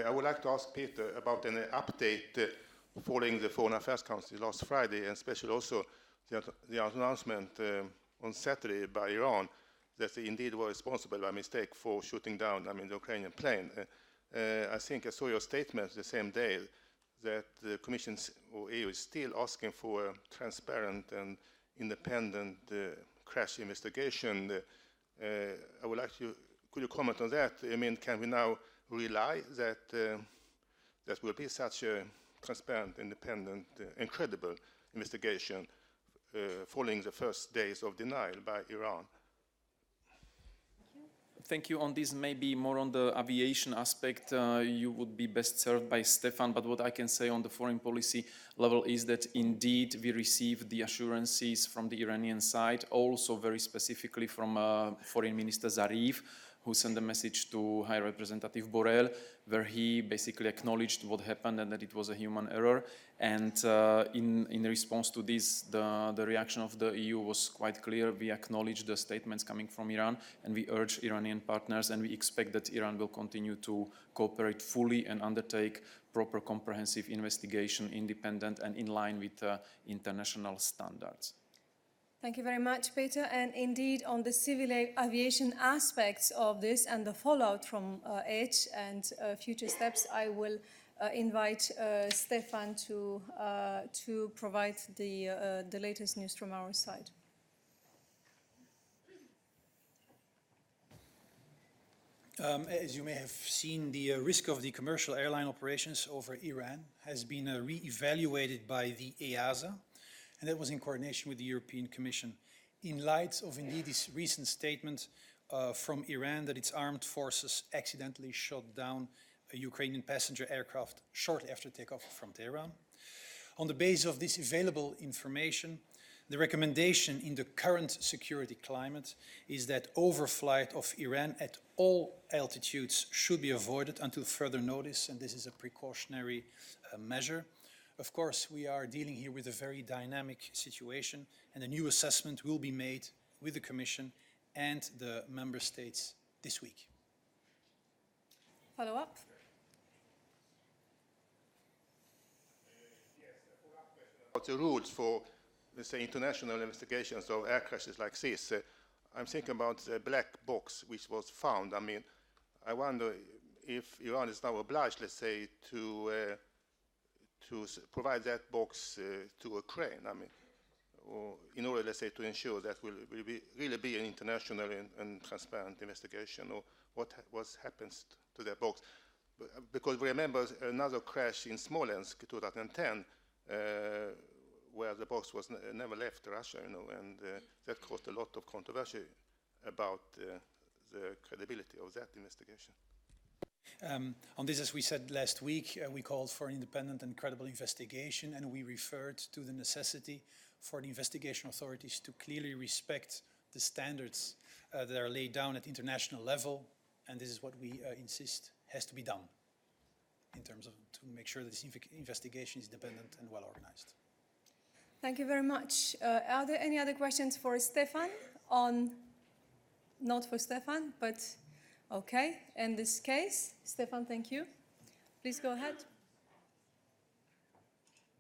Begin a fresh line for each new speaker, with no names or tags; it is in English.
I would like to ask Peter about an update following the Foreign Affairs Council last Friday, and especially also the announcement on Saturday by Iran that they indeed were responsible by mistake for shooting down, the Ukrainian plane. I think I saw your statement the same day that the Commission or EU is still asking for a transparent and independent crash investigation. I would like you, could you comment on that? Can we now rely that there will be such a transparent, independent, and credible investigation following the first days of denial by Iran?
Thank you. On this, maybe more on the aviation aspect, you would be best served by Stefan, but what I can say on the foreign policy level is that indeed we received the assurances from the Iranian side, also very specifically from Foreign Minister Zarif, who sent a message to High Representative Borrell, where he basically acknowledged what happened and that it was a human error. And in response to this, the reaction of the EU was quite clear. We acknowledge the statements coming from Iran, and we urge Iranian partners, and we expect that Iran will continue to cooperate fully and undertake proper comprehensive investigation, independent and in line with international standards.
Thank you very much, Peter. And indeed, on the civil aviation aspects of this and the fallout from it and future steps, I will invite Stefan to provide the latest news from our side.
As you may have seen, the risk of the commercial airline operations over Iran has been re-evaluated by the EASA, and that was in coordination with the European Commission. In light of indeed this recent statement from Iran that its armed forces accidentally shot down a Ukrainian passenger aircraft shortly after takeoff from Tehran. On the basis of this available information, the recommendation in the current security climate is that overflight of Iran at all altitudes should be avoided until further notice, and this is a precautionary measure. Of course, we are dealing here with a very dynamic situation, and a new assessment will be made with the Commission and the Member States this week.
Follow up?
Yes, a follow-up question about the rules for, let's say, international investigations of air crashes like this. I'm thinking about the black box which was found. I wonder if Iran is now obliged, let's say, to provide that box to Ukraine, or in order, let's say, to ensure that will really be an international and transparent investigation, or what happens to that box. Because we remember another crash in Smolensk, 2010, where the box was never left Russia, and that caused a lot of controversy about the credibility of that investigation.
On this, as we said last week, we called for an independent and credible investigation, and we referred to the necessity for the investigation authorities to clearly respect the standards that are laid down at international level, and this is what we insist has to be done in terms of to make sure that this investigation is independent and well organized.
Thank you very much. Are there any other questions for Stefan? Not for Stefan, but okay. In this case, Stefan, thank you. Please go ahead.